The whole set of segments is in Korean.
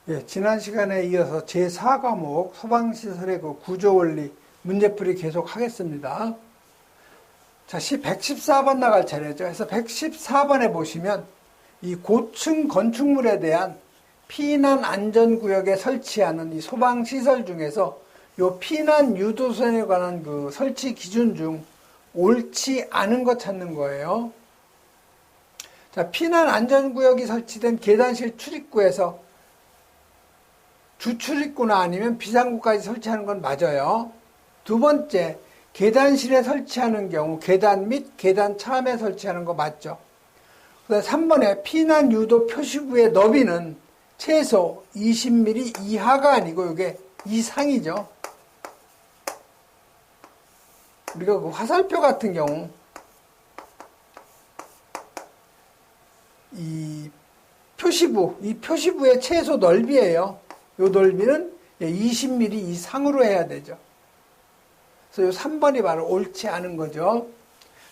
예, 지난 시간에 이어서 제4과목 소방시설의 그 구조원리 문제풀이 계속 하겠습니다. 자, 114번 나갈 차례죠. 그래서 114번에 보시면 이 고층 건축물에 대한 피난 안전구역에 설치하는 이 소방시설 중에서 요 피난 유도선에 관한 그 설치 기준 중 옳지 않은 거 찾는 거예요. 자, 피난 안전구역이 설치된 계단실 출입구에서 주출입구나 아니면 비상구까지 설치하는 건 맞아요. 두 번째, 계단실에 설치하는 경우 계단 및 계단 차암에 설치하는 거 맞죠. 그다음 3번에 피난 유도 표시구의 너비는 최소 20mm 이하가 아니고 이게 이상이죠. 우리가 그 화살표 같은 경우 이 표시부의 최소 넓이에요. 요 넓이는 20mm 이상으로 해야 되죠. 그래서 요 3번이 바로 옳지 않은 거죠.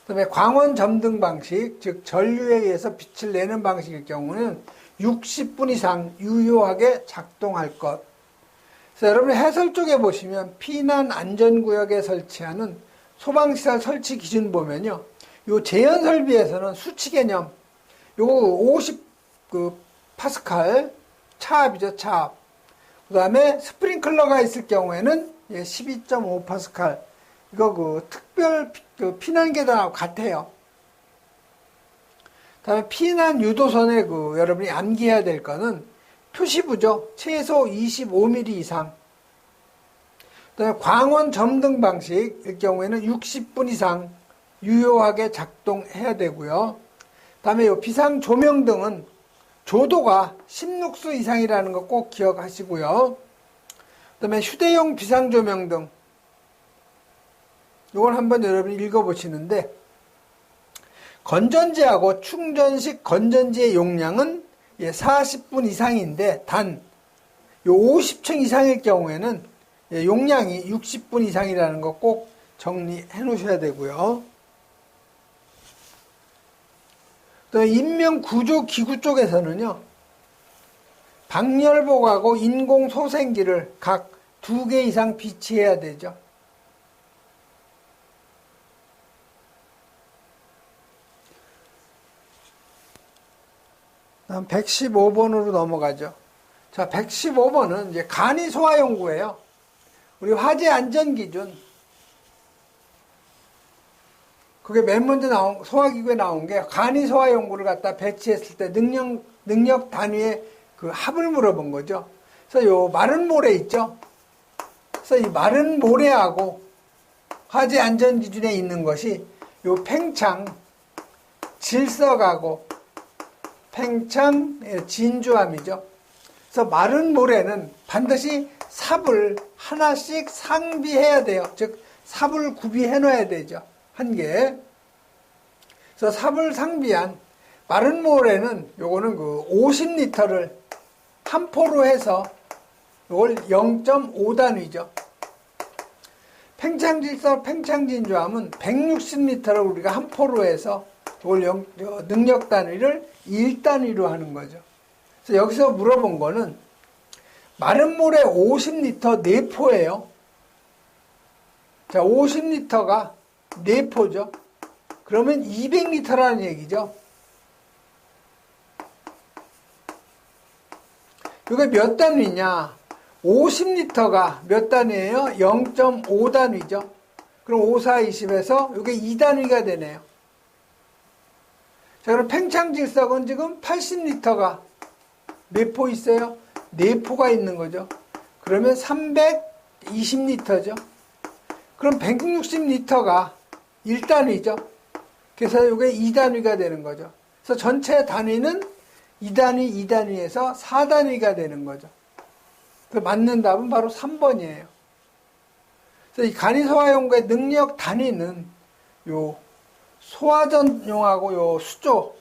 그 다음에 광원 점등 방식, 즉 전류에 의해서 빛을 내는 방식일 경우는 60분 이상 유효하게 작동할 것. 그래서 여러분 해설 쪽에 보시면 피난 안전구역에 설치하는 소방시설 설치 기준 보면요. 요 제연 설비에서는 수치 개념, 요거 50 파스칼 차압이죠, 차압. 그 다음에 스프링클러가 있을 경우에는 12.5 파스칼. 이거 그 특별 피난 계단하고 같아요. 그 다음에 피난 유도선에 여러분이 암기해야 될 거는 표시부죠. 최소 25mm 이상. 그 다음에 광원 점등 방식일 경우에는 60분 이상 유효하게 작동해야 되고요. 그 다음에 요 비상 조명등은 조도가 10룩스 이상이라는 거 꼭 기억하시고요. 그 다음에 휴대용 비상조명등. 이걸 한번 여러분이 읽어보시는데, 건전지하고 충전식 건전지의 용량은 40분 이상인데, 단, 요 50층 이상일 경우에는 용량이 60분 이상이라는 거 꼭 정리해 놓으셔야 되고요. 또 인명구조기구 쪽에서는요, 방열복하고 인공소생기를 각 2개 이상 비치해야 되죠. 다음 115번으로 넘어가죠. 자, 115번은 이제 간이소화용구예요. 우리 화재 안전기준. 그게 맨 먼저 소화기구에 나온 게 간이소화용구를 갖다 배치했을 때 능력 단위의 그 합을 물어본 거죠. 그래서 요 마른 모래 있죠. 그래서 이 마른 모래하고 화재 안전기준에 있는 것이 요 팽창, 질석하고 팽창, 진주암이죠. 그래서 마른 모래는 반드시 삽을 하나씩 상비해야 돼요. 즉 삽을 구비해 놔야 되죠. 한 개. 그래서 삽을 상비한 마른 모래는 요거는 50리터를 한 포로 해서 요걸 0.5단위죠. 팽창질석, 팽창진주암은 160리터를 우리가 한 포로 해서 요걸 능력 단위를 1단위로 하는 거죠. 그래서 여기서 물어본 거는 마른 모래 50리터 4포예요. 자, 50리터가 4포죠. 그러면 200리터라는 얘기죠. 이게 몇 단위냐? 50리터가 몇 단위예요? 0.5단위죠. 그럼 5, 4, 20에서 이게 2단위가 되네요. 자, 그럼 팽창질석은 지금 80리터가 몇 포 있어요? 4포가 있는 거죠. 그러면 320리터죠. 그럼 160리터가 1단위죠. 그래서 이게 2단위가 되는 거죠. 그래서 전체 단위는 2단위, 2단위에서 4단위가 되는 거죠. 그 맞는 답은 바로 3번이에요. 그래서 이 간이소화용구의 능력 단위는 요 소화전용하고 요 수조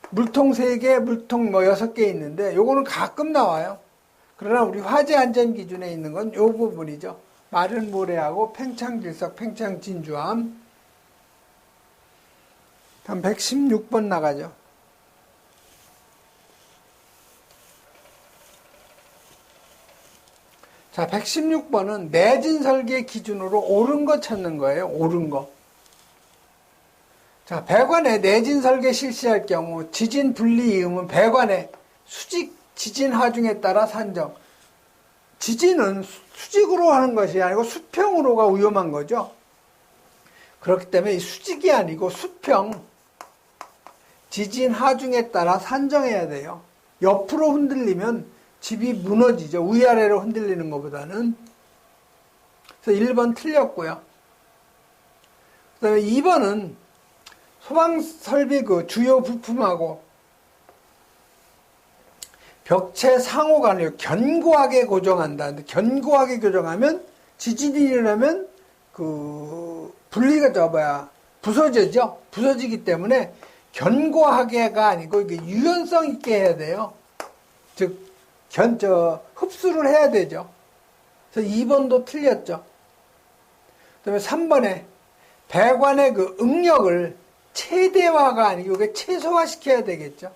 물통 3개, 물통 6개 있는데 요거는 가끔 나와요. 그러나 우리 화재 안전 기준에 있는 건 요 부분이죠. 마른 모래하고 팽창질석, 팽창진주암. 다음 116번 나가죠. 자, 116번은 내진 설계 기준으로 옳은 거 찾는 거예요. 옳은 거. 자, 배관에 내진 설계 실시할 경우 지진 분리 이음은 배관의 수직 지진 하중에 따라 산정. 지진은 수직으로 하는 것이 아니고 수평으로가 위험한 거죠. 그렇기 때문에 이 수직이 아니고 수평, 지진 하중에 따라 산정해야 돼요. 옆으로 흔들리면 집이 무너지죠. 위아래로 흔들리는 것보다는. 그래서 1번 틀렸고요. 그 다음에 2번은 소방설비 그 주요 부품하고 벽체 상호 간을 견고하게 고정한다. 근데 견고하게 고정하면 지진이 일어나면 그 분리가 부서지죠. 부서지기 때문에 견고하게가 아니고 이게 유연성 있게 해야 돼요. 즉 흡수를 해야 되죠. 그래서 2번도 틀렸죠. 그다음에 3번에 배관의 그 응력을 최대화가 아니고 이게 최소화시켜야 되겠죠.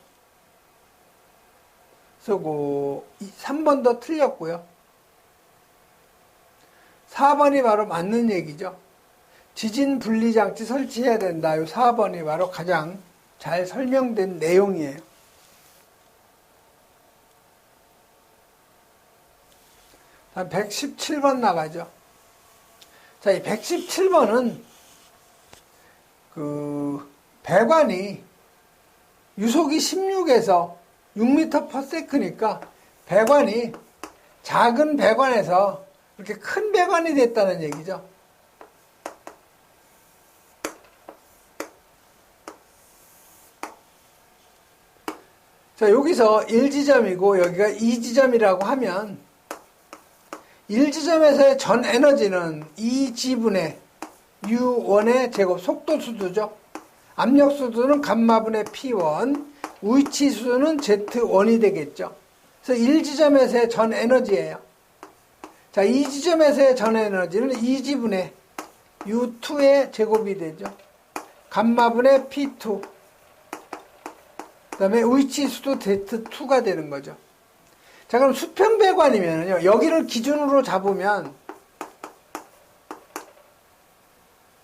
그래서 3번도 틀렸고요. 4번이 바로 맞는 얘기죠. 지진 분리장치 설치해야 된다. 이 4번이 바로 가장 잘 설명된 내용이에요. 다음 117번 나가죠. 자, 이 117번은 그 배관이 유속이 16에서 6m/s니까 배관이 작은 배관에서 이렇게 큰 배관이 됐다는 얘기죠. 자, 여기서 1지점이고 여기가 2지점이라고 하면 1지점에서의 전 에너지는 2G분의 U1의 제곱 속도 수두죠. 압력 수두는 감마분의 P1, 위치 수두는 Z1이 되겠죠. 그래서 1지점에서의 전 에너지예요. 자, 2지점에서의 전 에너지는 2G분의 U2의 제곱이 되죠. 감마분의 P2. 그 다음에 위치 수도 Z2가 되는 거죠. 자, 그럼 수평배관이면요, 여기를 기준으로 잡으면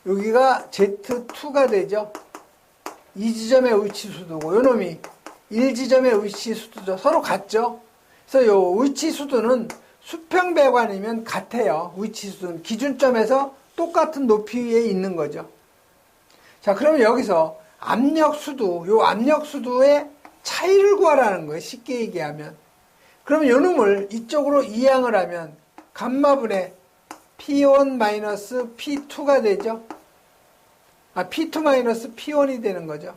여기가 Z2가 되죠. 이 지점의 위치 수도고, 요 놈이 1지점의 위치 수도죠. 서로 같죠. 그래서 요 위치 수도는 수평배관이면 같아요. 위치 수도는 기준점에서 똑같은 높이에 있는 거죠. 자, 그러면 여기서 압력 수도, 요 압력 수도의 차이를 구하라는 거예요. 쉽게 얘기하면. 그러면 요 놈을 이쪽으로 이항을 하면 감마분의 P1 P2가 되죠. P2 P1이 되는 거죠.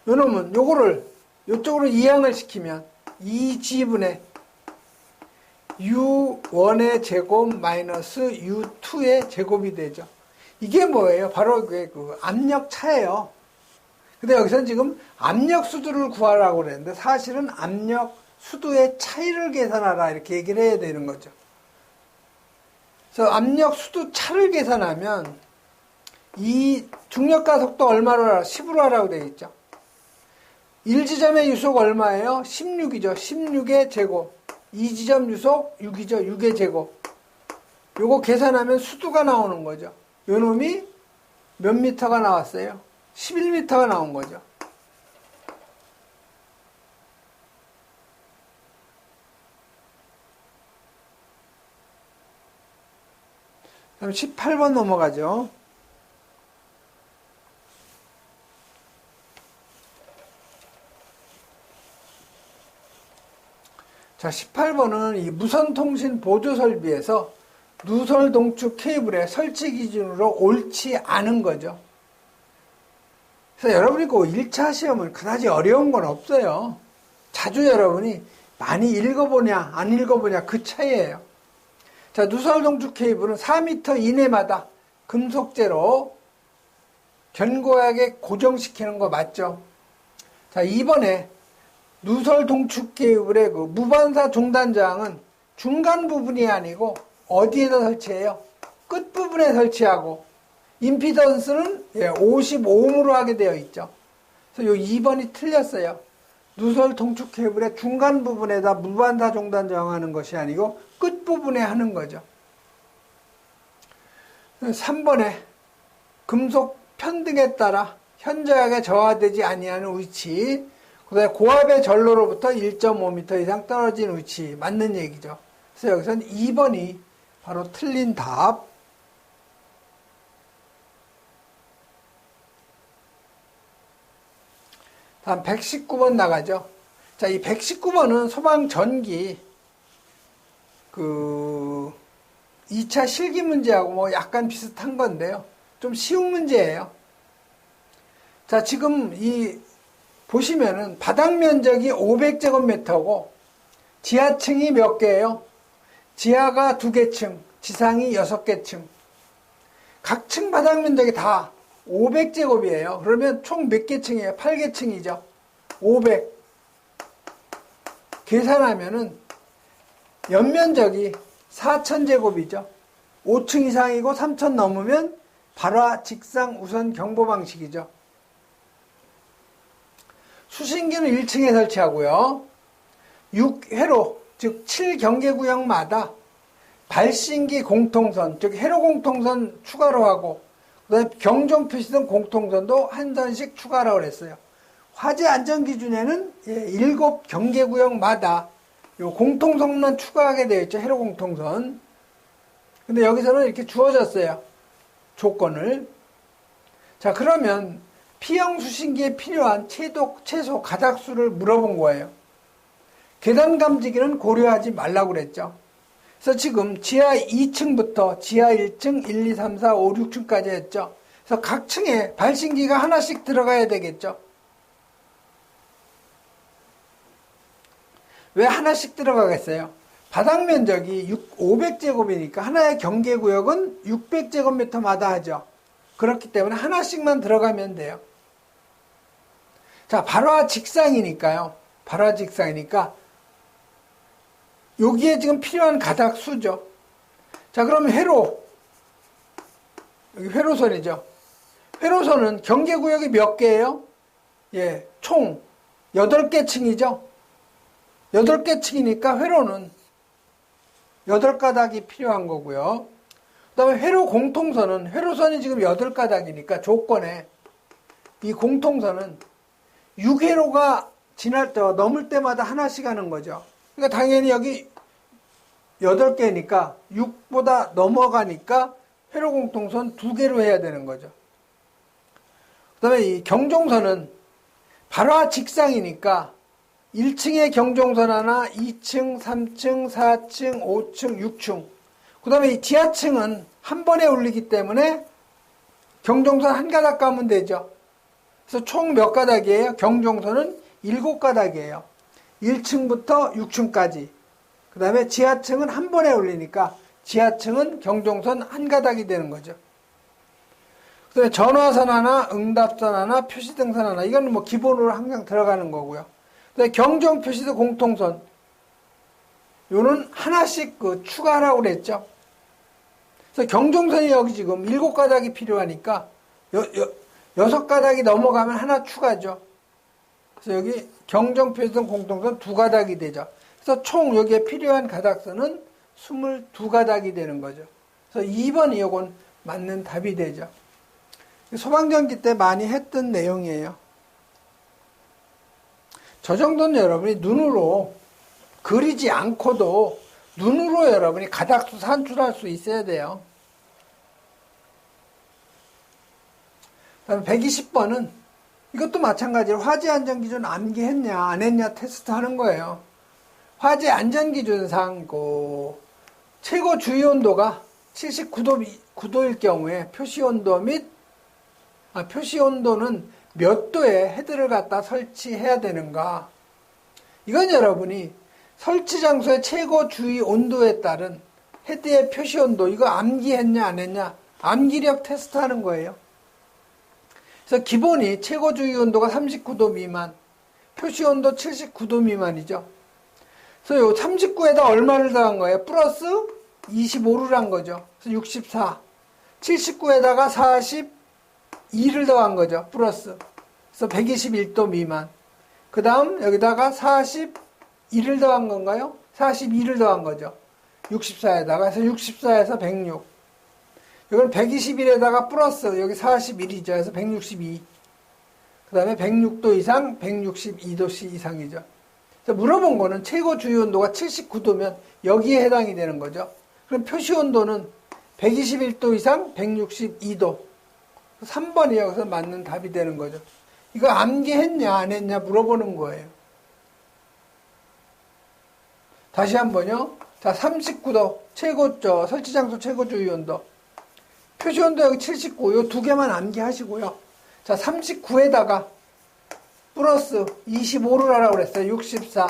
요 놈은 요거를 요쪽으로 이항을 시키면 2G분의 U1의 제곱 마이너스 U2의 제곱이 되죠. 이게 뭐예요? 바로 그 압력 차예요. 근데 여기서는 지금 압력 수두를 구하라고 그랬는데 사실은 압력 수두의 차이를 계산하라 이렇게 얘기를 해야 되는 거죠. 그래서 압력 수두 차를 계산하면 이 중력가 속도 얼마로 하라? 10으로 하라고 되어 있죠. 1지점의 유속 얼마예요? 16이죠. 16의 제곱. 2지점 유속 6이죠. 6의 제곱. 요거 계산하면 수두가 나오는 거죠. 요 놈이 몇 미터가 나왔어요? 11m가 나온 거죠. 그럼 18번 넘어가죠. 자, 18번은 이 무선통신 보조 설비에서 누설 동축 케이블의 설치 기준으로 옳지 않은 거죠. 그래서 여러분이 그 1차 시험은 그다지 어려운 건 없어요. 자주 여러분이 많이 읽어보냐 안 읽어보냐 그 차이예요. 자, 누설 동축 케이블은 4m 이내마다 금속재로 견고하게 고정시키는 거 맞죠? 자, 이번에 누설 동축 케이블의 그 무반사 종단장은 중간 부분이 아니고 어디에다 설치해요? 끝 부분에 설치하고 임피던스는 55옴으로 하게 되어 있죠. 그래서 요 2번이 틀렸어요. 누설 동축 케이블의 중간 부분에다 무반사 종단 정하는 것이 아니고 끝부분에 하는 거죠. 3번에 금속 편등에 따라 현저하게 저하되지 아니하는 위치, 그다음에 고압의 전로로부터 1.5m 이상 떨어진 위치 맞는 얘기죠. 그래서 여기서는 2번이 바로 틀린 답. 다음 119번 나가죠. 자, 이 119번은 소방전기 2차 실기 문제하고 뭐 약간 비슷한 건데요. 좀 쉬운 문제예요. 자, 지금 보시면은 바닥 면적이 500제곱미터고 지하층이 몇 개예요? 지하가 2개 층, 지상이 6개 층. 각 층 바닥 면적이 다 500제곱이에요. 그러면 총 몇 개 층이에요? 8개 층이죠. 500. 계산하면은 연면적이 4000제곱이죠. 5층 이상이고 3000 넘으면 발화 직상 우선 경보 방식이죠. 수신기는 1층에 설치하고요. 6회로, 즉 7경계구역마다 발신기 공통선, 즉 회로 공통선 추가로 하고, 그다음에 경종 표시등 공통선도 한 선씩 추가라고 그랬어요. 화재 안전 기준에는 7경계구역마다 요 공통선만 추가하게 되어 있죠. 회로 공통선. 근데 여기서는 이렇게 주어졌어요. 조건을. 자, 그러면 P형 수신기에 필요한 최소 가닥수를 물어본 거예요. 계단 감지기는 고려하지 말라고 그랬죠. 그래서 지금 지하 2층부터 지하 1층, 1, 2, 3, 4, 5, 6층까지 했죠. 그래서 각 층에 발신기가 하나씩 들어가야 되겠죠. 왜 하나씩 들어가겠어요? 바닥 면적이 500제곱이니까 하나의 경계구역은 600제곱미터마다 하죠. 그렇기 때문에 하나씩만 들어가면 돼요. 자, 발화 직상이니까요. 발화 직상이니까 여기에 지금 필요한 가닥수죠. 자, 그러면 회로. 여기 회로선이죠. 회로선은 경계구역이 몇 개예요? 예, 총 8개 층이죠. 8개 층이니까 회로는 8가닥이 필요한 거고요. 그 다음에 회로 공통선은, 회로선이 지금 8가닥이니까 조건에 이 공통선은 6회로가 넘을 때마다 하나씩 하는 거죠. 그러니까 당연히 여기 8개니까 6보다 넘어가니까 회로 공통선 2개로 해야 되는 거죠. 그 다음에 이 경종선은 발화 직상이니까 1층에 경종선 하나, 2층, 3층, 4층, 5층, 6층. 그 다음에 이 지하층은 한 번에 올리기 때문에 경종선 한 가닥 가면 되죠. 그래서 총 몇 가닥이에요? 경종선은 7가닥이에요. 1층부터 6층까지. 그 다음에 지하층은 한 번에 올리니까 지하층은 경종선 한 가닥이 되는 거죠. 그 다음에 전화선 하나, 응답선 하나, 표시등선 하나. 이건 뭐 기본으로 항상 들어가는 거고요. 경종 표시등 공통선. 요는 하나씩 추가하라고 그랬죠. 그래서 경종선이 여기 지금 7가닥이 필요하니까 6가닥이 넘어가면 하나 추가죠. 그래서 여기 경종 표시등 공통선 2가닥이 되죠. 그래서 총 여기에 필요한 가닥수는 22가닥이 되는 거죠. 그래서 2번이 요건 맞는 답이 되죠. 소방전기 때 많이 했던 내용이에요. 저 정도는 여러분이 눈으로 그리지 않고도 눈으로 여러분이 가닥수 산출할 수 있어야 돼요. 다음 120번은 이것도 마찬가지로 화재 안전기준 암기했냐 안 했냐 테스트 하는 거예요. 화재 안전기준상 최고 주의온도가 79도일 경우에 표시온도는 몇 도에 헤드를 갖다 설치해야 되는가. 이건 여러분이 설치 장소의 최고 주의 온도에 따른 헤드의 표시온도, 이거 암기했냐 안 했냐 암기력 테스트 하는 거예요. 그래서 기본이 최고 주의 온도가 39도 미만, 표시온도 79도 미만이죠. 그래서 요 39에다 얼마를 더한 거예요? 플러스 25를 한 거죠. 그래서 64. 79에다가 42를 더한 거죠. 플러스. 그래서 121도 미만. 그 다음 여기다가 41을 더한 건가요? 42를 더한 거죠. 64에다가 해서 64에서 106. 이건 121에다가 플러스 여기 41이죠. 해서 162. 그 다음에 106도 이상, 162도씨 이상이죠. 물어본 거는 최고 주요 온도가 79도면 여기에 해당이 되는 거죠. 그럼 표시 온도는 121도 이상, 162도. 3번이 여기서 맞는 답이 되는 거죠. 이거 암기했냐 안 했냐 물어보는 거예요. 다시 한번요. 자, 39도 최고죠. 설치장소 최고 주요 온도. 표시 온도 여기 79. 요 두 개만 암기하시고요. 자, 39에다가 플러스 25를 하라고 그랬어요. 64.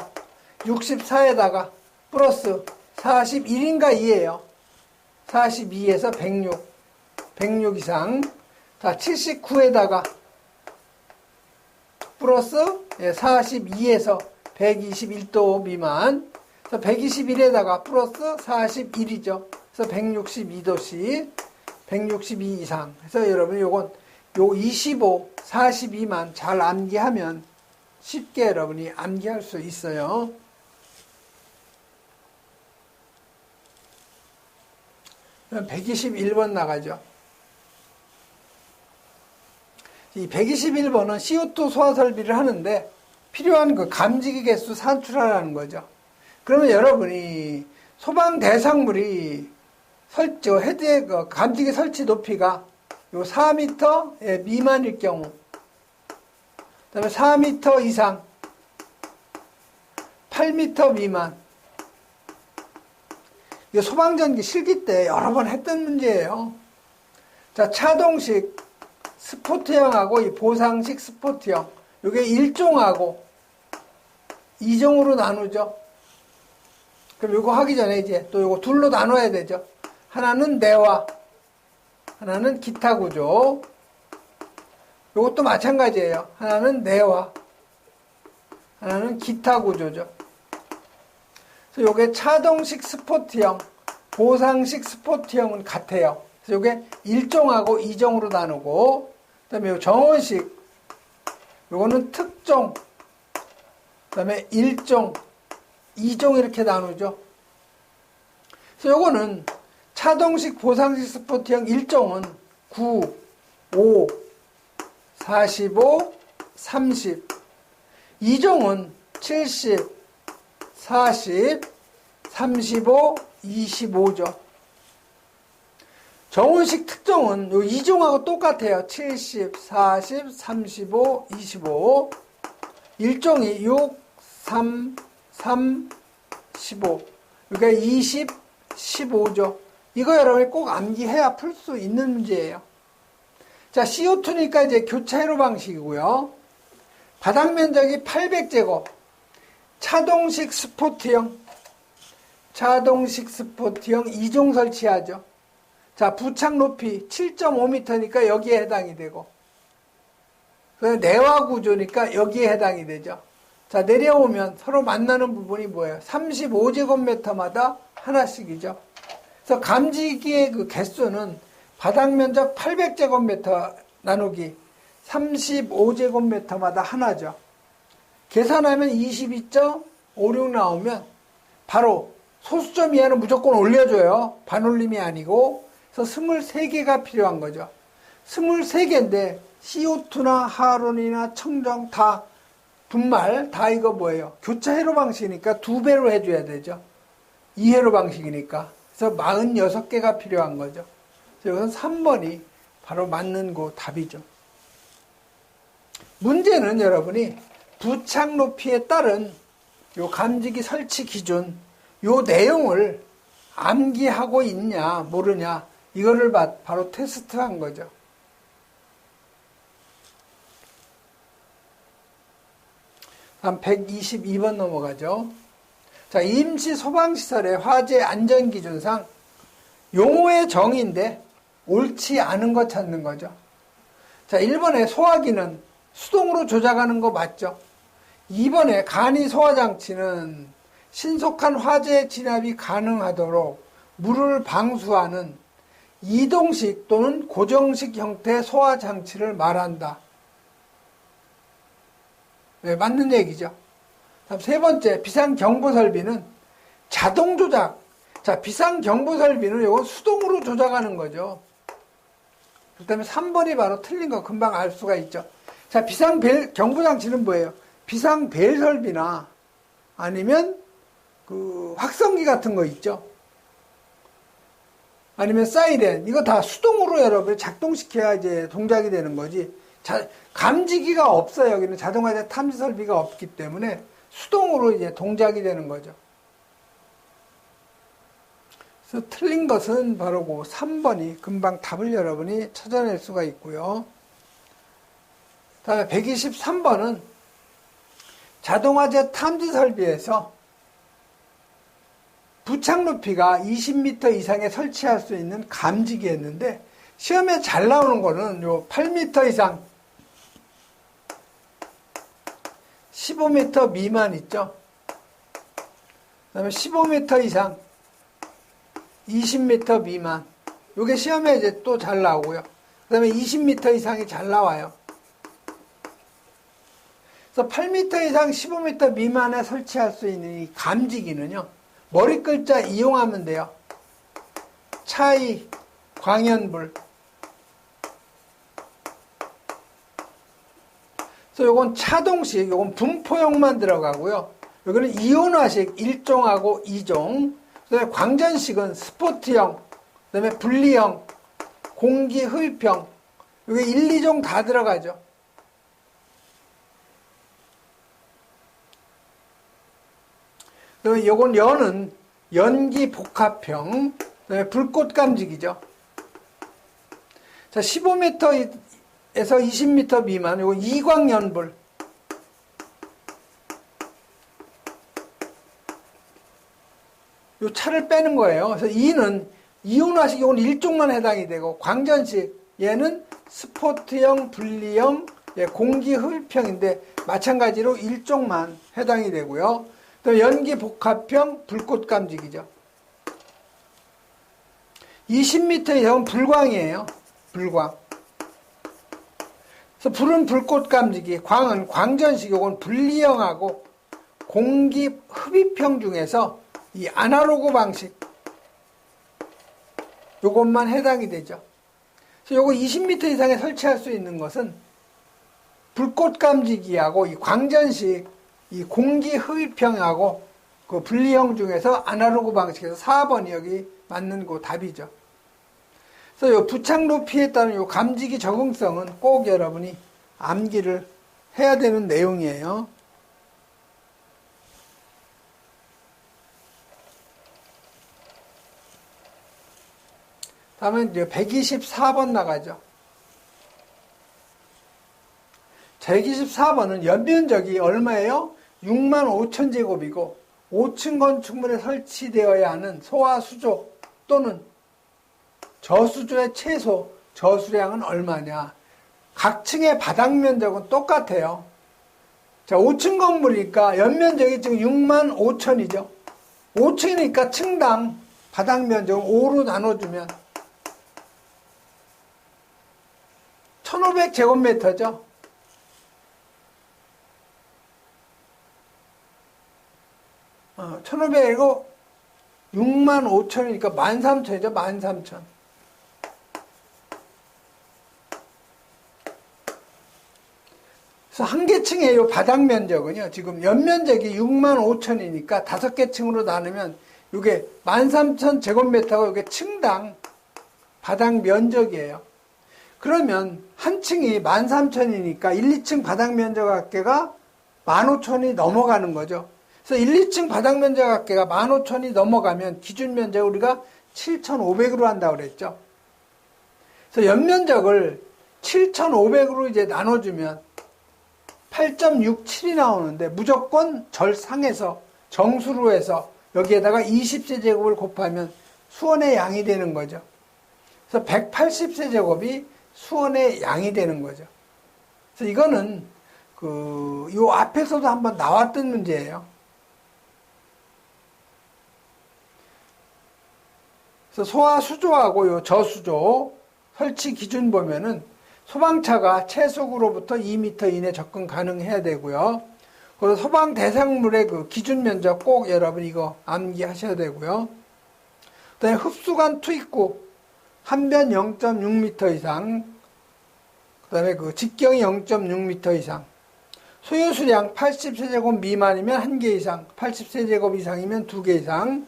64에다가 플러스 41인가 2예요. 42에서 106. 106 이상. 자, 79에다가 플러스 42에서 121도 미만. 121에다가 플러스 41이죠. 그래서 162도씨. 162 이상. 그래서 여러분 요건 요 25, 42만 잘 암기하면 쉽게 여러분이 암기할 수 있어요. 그럼 121번 나가죠. 이 121번은 CO2 소화 설비를 하는데 필요한 그 감지기 개수 산출하라는 거죠. 그러면 여러분이 소방 대상물이 헤드의 그 감지기 설치 높이가 요 4m 미만일 경우, 그 다음에 4m 이상, 8m 미만. 이거 소방전기 실기 때 여러 번 했던 문제예요. 자, 차동식 스포트형하고 이 보상식 스포트형. 요게 1종하고 2종으로 나누죠. 그럼 요거 하기 전에 이제 또 요거 둘로 나눠야 되죠. 하나는 내화, 하나는 기타 구조. 요것도 마찬가지예요. 하나는 내화, 하나는 기타 구조죠. 그래서 요게 차동식 스포트형, 보상식 스포트형은 같아요. 그래서 요게 1종하고 2종으로 나누고, 그 다음에 요 정원식, 요거는 특종, 그 다음에 1종, 2종 이렇게 나누죠. 그래서 요거는 차동식 보상식 스포트형 1종은 9, 5, 45, 30. 2종은 70, 40, 35, 25죠. 정원식 특종은 요 2종하고 똑같아요. 70, 40, 35, 25. 1종이 6, 3, 3, 15. 그러니까 20, 15죠. 이거 여러분이 꼭 암기해야 풀 수 있는 문제예요. 자, CO2니까 이제 교차 회로 방식이고요. 바닥 면적이 800제곱. 차동식 스포트형 2종 설치하죠. 자, 부착 높이 7.5m니까 여기에 해당이 되고, 내화 구조니까 여기에 해당이 되죠. 자, 내려오면 서로 만나는 부분이 뭐예요? 35제곱미터마다 하나씩이죠. 그래서 감지기의 그 개수는 바닥 면적 800제곱미터 나누기 35제곱미터마다 하나죠. 계산하면 22.56 나오면 바로 소수점 이하는 무조건 올려줘요. 반올림이 아니고. 그래서 23개가 필요한 거죠. 23개인데 CO2나 하론이나 청정 다 분말 다 이거 뭐예요? 교차 회로 방식이니까 2배로 해줘야 되죠. 2회로 방식이니까. 그래서 46개가 필요한 거죠. 그래서 이건 3번이 바로 맞는 그 답이죠. 문제는 여러분이 부착 높이에 따른 요 감지기 설치 기준, 요 내용을 암기하고 있냐, 모르냐, 이거를 바로 테스트한 거죠. 다음 122번 넘어가죠. 자, 임시 소방시설의 화재 안전기준상 용어의 정의인데 옳지 않은 거 찾는 거죠. 자, 1번에 소화기는 수동으로 조작하는 거 맞죠? 2번에 간이 소화장치는 신속한 화재 진압이 가능하도록 물을 방수하는 이동식 또는 고정식 형태의 소화장치를 말한다. 네, 맞는 얘기죠. 다음 세 번째, 비상경보 설비는 자동 조작. 자, 비상경보 설비는 이건 수동으로 조작하는 거죠. 그 다음에 3번이 바로 틀린 거 금방 알 수가 있죠. 자, 경보장치는 뭐예요? 비상벨 설비나 아니면 그 확성기 같은 거 있죠. 아니면 사이렌. 이거 다 수동으로 여러분 작동시켜야 이제 동작이 되는 거지. 감지기가 없어요. 여기는 자동화된 탐지 설비가 없기 때문에 수동으로 이제 동작이 되는 거죠. 그래서 틀린 것은 바로 그 3번이 금방 답을 여러분이 찾아낼 수가 있고요. 다음에 123번은 자동화재 탐지 설비에서 부착 높이가 20m 이상에 설치할 수 있는 감지기였는데 시험에 잘 나오는 거는 요 8m 이상 15m 미만 있죠. 그 다음에 15m 이상 20m 미만 요게 시험에 이제 또 잘 나오고요. 그 다음에 20m 이상이 잘 나와요. 그래서 8m 이상 15m 미만에 설치할 수 있는 이 감지기는요. 머리 글자 이용하면 돼요. 차이, 광연불. 그래서 요건 차동식, 요건 분포형만 들어가고요. 여기는 이온화식 1종하고 2종. 그다음에 광전식은 스포트형, 그다음에 분리형, 공기 흡입형. 요게 1, 2종 다 들어가죠. 요건 연은 연기 복합형, 그다음에 불꽃 감지기죠. 자, 15m에서 20m 미만, 요건 이광연불. 요 차를 빼는 거예요. 그래서 2는 이온화식, 요건 1종만 해당이 되고, 광전식, 얘는 스포트형, 분리형, 공기 흡입형인데, 마찬가지로 1종만 해당이 되고요. 또 연기 복합형 불꽃 감지기죠. 20m 이상은 불광이에요. 불광. 그래서 불은 불꽃 감지기, 광은 광전식, 요건 분리형하고 공기 흡입형 중에서 이 아날로그 방식 요것만 해당이 되죠. 그래서 요거 20m 이상에 설치할 수 있는 것은 불꽃 감지기하고 이 광전식 이 공기 흡입형하고 그 분리형 중에서 아날로그 방식에서 4번이 여기 맞는 그 답이죠. 그래서 요 부착 높이에 따른 요 감지기 적응성은 꼭 여러분이 암기를 해야 되는 내용이에요. 다음은 이제 124번 나가죠. 124번은 연면적이 얼마예요? 65,000제곱이고 5층 건축물에 설치되어야 하는 소화수조 또는 저수조의 최소 저수량은 얼마냐? 각 층의 바닥 면적은 똑같아요. 자, 5층 건물이니까 연면적이 지금 65,000이죠. 5층이니까 층당 바닥 면적을 5로 나눠주면 1,500제곱미터죠. 1,500이고 65,000이니까 13,000이죠. 13,000. 그래서 한 개 층의 요 바닥 면적은요. 지금 연면적이 65,000이니까 5개 층으로 나누면 이게 13,000제곱미터가 이게 층당 바닥 면적이에요. 그러면 한 층이 13,000이니까 1, 2층 바닥 면적 합계가 15,000이 넘어가는 거죠. 그래서 1, 2층 바닥 면적 합계가 15,000이 넘어가면 기준 면적 우리가 7,500으로 한다고 그랬죠. 그래서 연면적을 7,500으로 이제 나눠주면 8.67이 나오는데 무조건 절상해서 정수로 해서 여기에다가 20세제곱을 곱하면 수원의 양이 되는 거죠. 그래서 180세제곱이 수원의 양이 되는 거죠. 그래서 이거는 요 앞에서도 한번 나왔던 문제예요. 그래서 소화수조하고 요 저수조 설치 기준 보면은 소방차가 채속으로부터 2m 이내 접근 가능해야 되고요. 그리고 소방 대상물의 그 기준 면적 꼭 여러분 이거 암기하셔야 되고요. 그다음에 흡수관 투입구 한 변 0.6m 이상, 그다음에 그 직경이 0.6m 이상, 소요 수량 80세제곱 미만이면 1개 이상, 80세제곱 이상이면 2개 이상.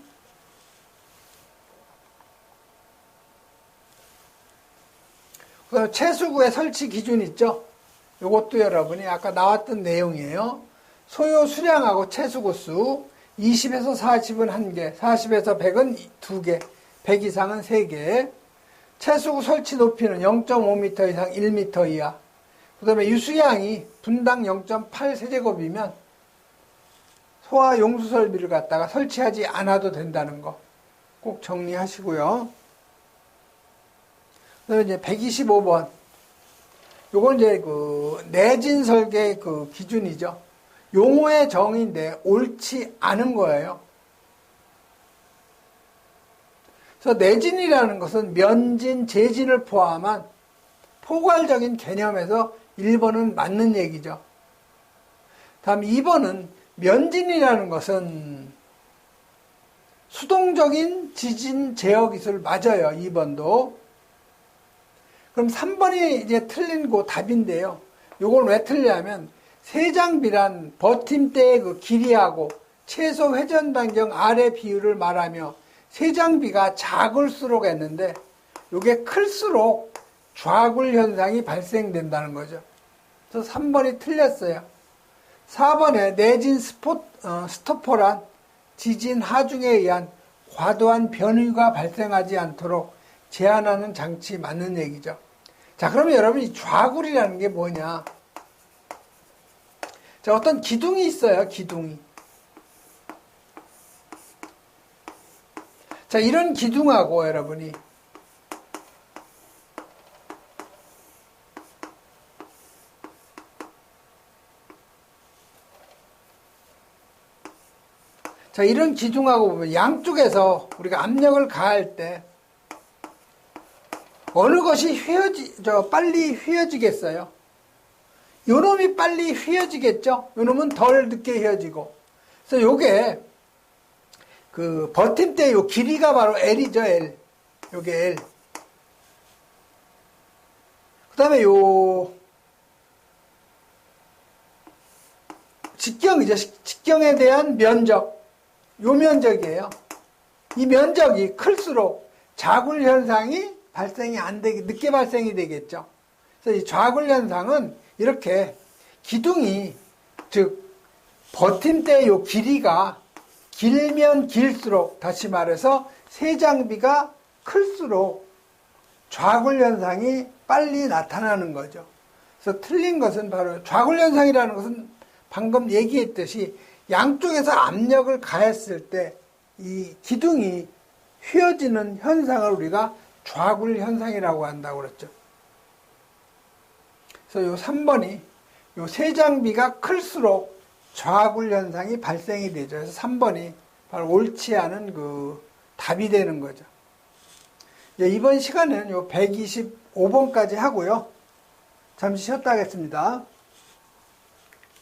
그다음에 채수구의 설치 기준 있죠? 이것도 여러분이 아까 나왔던 내용이에요. 소요 수량하고 채수구 수 20에서 40은 1개, 40에서 100은 2개, 100 이상은 3개. 채수구 설치 높이는 0.5m 이상 1m 이하. 그 다음에 유수량이 분당 0.8세제곱이면 소화 용수 설비를 갖다가 설치하지 않아도 된다는 거 꼭 정리하시고요. 그 다음에 이제 125번. 요건 이제 그 내진 설계 그 기준이죠. 용어의 정의인데 옳지 않은 거예요. 그래서 내진이라는 것은 면진, 재진을 포함한 포괄적인 개념에서 1번은 맞는 얘기죠. 다음 2번은 면진이라는 것은 수동적인 지진 제어 기술 맞아요. 2번도. 그럼 3번이 이제 틀린 거 답인데요. 요걸 왜 틀리냐면 세장비란 버팀대의 그 길이하고 최소 회전 반경 R의 비율을 말하며 세장비가 작을수록 했는데 요게 클수록 좌굴 현상이 발생된다는 거죠. 그래서 3번이 틀렸어요. 4번에 내진 스토퍼란 지진 하중에 의한 과도한 변위가 발생하지 않도록 제한하는 장치 맞는 얘기죠. 자, 그러면 여러분 이 좌굴이라는 게 뭐냐? 자, 어떤 기둥이 있어요. 기둥이. 자, 이런 기둥하고 여러분이 자, 이런 기둥하고 보면 양쪽에서 우리가 압력을 가할 때 어느 것이 빨리 휘어지겠어요? 요 놈이 빨리 휘어지겠죠? 요 놈은 덜 늦게 휘어지고. 그래서 요게 그 버팀대 요 길이가 바로 L이죠, L. 요게 L. 그 다음에 요 직경이죠. 직경에 대한 면적. 요 면적이에요. 이 면적이 클수록 좌굴 현상이 발생이 안 되게, 늦게 발생이 되겠죠. 그래서 이 좌굴 현상은 이렇게 기둥이, 즉, 버팀대 요 길이가 길면 길수록, 다시 말해서 세장비가 클수록 좌굴 현상이 빨리 나타나는 거죠. 그래서 틀린 것은 바로 좌굴 현상이라는 것은 방금 얘기했듯이 양쪽에서 압력을 가했을 때 이 기둥이 휘어지는 현상을 우리가 좌굴 현상이라고 한다고 그랬죠. 그래서 요 3번이 요 세장비가 클수록 좌굴 현상이 발생이 되죠. 그래서 3번이 바로 옳지 않은 그 답이 되는 거죠. 이번 시간에는 요 125번까지 하고요. 잠시 쉬었다 하겠습니다.